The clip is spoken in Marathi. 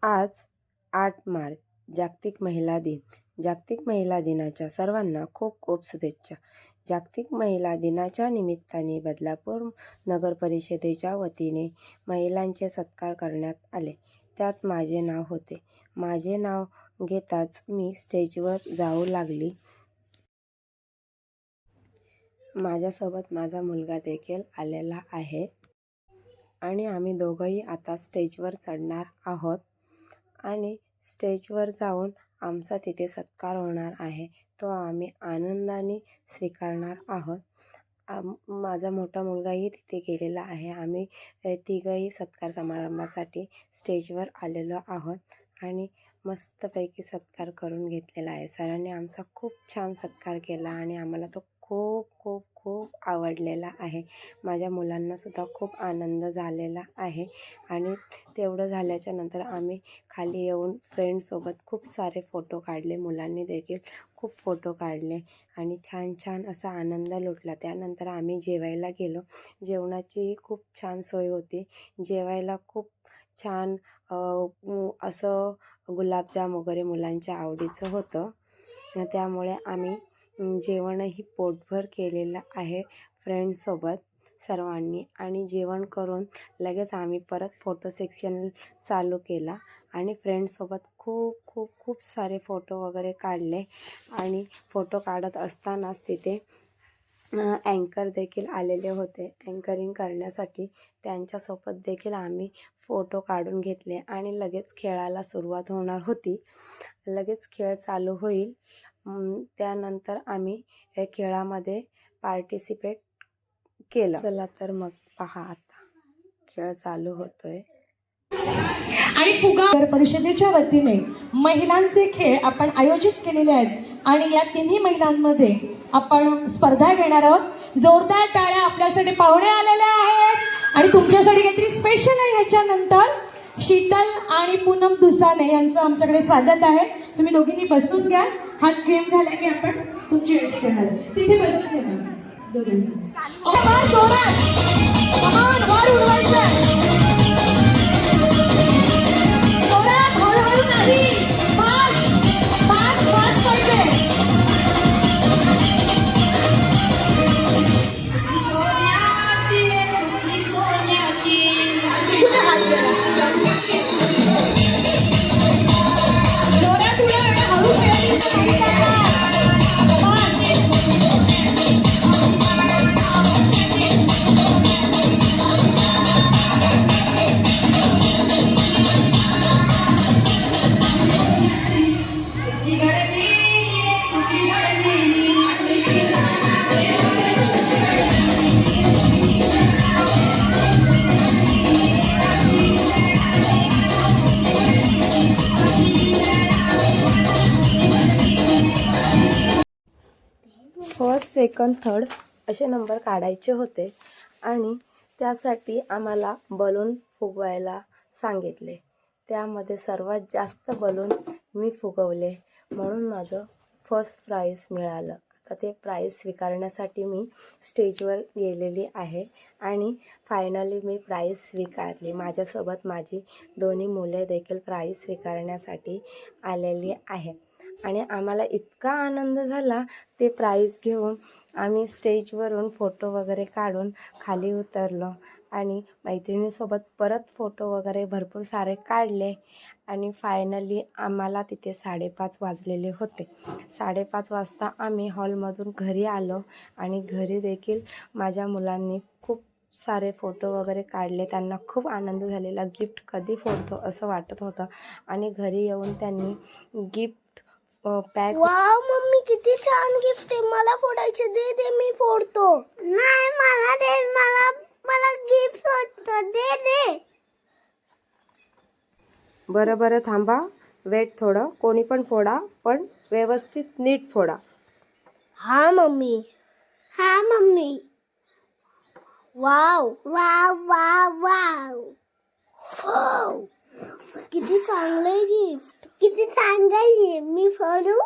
आज 8 मार्च जागतिक महिला दिन. जागतिक महिला दिनाच्या सर्वांना खूप खूप शुभेच्छा. जागतिक महिला दिनाच्या निमित्ताने बदलापूर नगर परिषदेच्या वतीने महिलांचे सत्कार करण्यात आले. त्यात माझे नाव होते. माझे नाव घेताच मी स्टेजवर जाऊ लागली. माझ्यासोबत माझा मुलगा देखील आलेला आहे आणि आम्ही दोघंही आता स्टेजवर चढणार आहोत आणि स्टेजवर जाऊन आमचा तिथे सत्कार होणार आहे. तो आम्ही आनंदाने स्वीकारणार आहोत. माझा मोठा मुलगाही तिथे गेलेला आहे. आम्ही तिघंही सत्कार समारंभासाठी स्टेजवर आलेलो आहोत आणि मस्तपैकी सत्कार करून घेतलेला आहे. सरांनी आमचा खूप छान सत्कार केला आणि आम्हाला तो खूप खूप खूप आवडलेला आहे. माझ्या मुलांनासुद्धा खूप आनंद झालेला आहे आणि तेवढं झाल्याच्या नंतर आम्ही खाली येऊन फ्रेंड्ससोबत खूप सारे फोटो काढले. मुलांनी देखील खूप फोटो काढले आणि छान छान असा आनंद लुटला. त्यानंतर आम्ही जेवायला गेलो. जेवणाचीही खूप छान सोय होती. जेवायला खूप छान असं गुलाबजाम वगैरे मुलांच्या आवडीचं होतं. त्यामुळे आम्ही जेवणही पोटभर केलेलं आहे फ्रेंड्ससोबत सर्वांनी. आणि जेवण करून लगेच आम्ही परत फोटो सेक्शन चालू केला आणि फ्रेंड्ससोबत खूप खूप खूप सारे फोटो वगैरे काढले. आणि फोटो काढत असतानाच तिथे अँकर देखील आलेले होते अँकरिंग करण्यासाठी. त्यांच्यासोबत देखील आम्ही फोटो काढून घेतले आणि लगेच खेळायला सुरुवात होणार होती. लगेच खेळ चालू होईल. त्यानंतर आम्ही या खेळामध्ये पार्टिसिपेट केलं. चला तर मग पहा, आता खेळ चालू होतोय. आणि फुगा परिषदेच्या वतीने महिलांचे खेळ आपण आयोजित केलेले आहेत आणि या तिन्ही महिलांमध्ये आपण स्पर्धा घेणार आहोत. जोरदार टाळ्या आपल्यासाठी पाहुणे आलेले आहेत आणि तुमच्यासाठी काहीतरी स्पेशल आहे. ह्याच्यानंतर शीतल आणि पूनम दुसाने यांचं आमच्याकडे स्वागत आहे. तुम्ही दोघींनी बसून घ्या. हा गेम झाला की आपण तुमची एंट्री करणार. तिथे बसून घ्या दोघींनी. वर उडवायचं. फर्स्ट, सेकंड, थर्ड असे नंबर काढायचे होते आणि त्यासाठी आम्हाला बलून फुगवायला सांगितले. त्यामध्ये सर्वात जास्त बलून मी फुगवले म्हणून माझं फर्स्ट प्राईज मिळालं. आता ते प्राईज स्वीकारण्यासाठी मी स्टेजवर गेलेली आहे आणि फायनली मी प्राईज स्वीकारली. माझ्यासोबत माझी दोन्ही मुले देखील प्राईज स्वीकारण्यासाठी आलेली आहेत आणि आम्हाला इतका आनंद झाला. ते प्राईज घेऊन आम्ही स्टेजवरून फोटो वगैरे काढून खाली उतरलो आणि मैत्रिणीसोबत परत फोटो वगैरे भरपूर सारे काढले आणि फायनली आम्हाला तिथे 5:30 वाजलेले होते. 5:30 वाजता आम्ही हॉलमधून घरी आलो आणि घरी देखील माझ्या मुलांनी खूप सारे फोटो वगैरे काढले. त्यांना खूप आनंद झालेला. गिफ्ट कधी फोडतो असं वाटत होतं आणि घरी येऊन त्यांनी गिफ्ट पॅक. वाव मम्मी, किती छान गिफ्ट आहे. मला फोडायचे. दे दे, मी फोडतो. नाही, मला दे. मला गिफ्ट फोडतो. दे दे. बरं थांबा, वेट थोडं. कोणी पण फोडा, पण व्यवस्थित नीट फोडा. हा mummy. Wow wow wow wow wow, किती चांगलं गिफ्ट. किती चांगलं आहे. मी फोडू.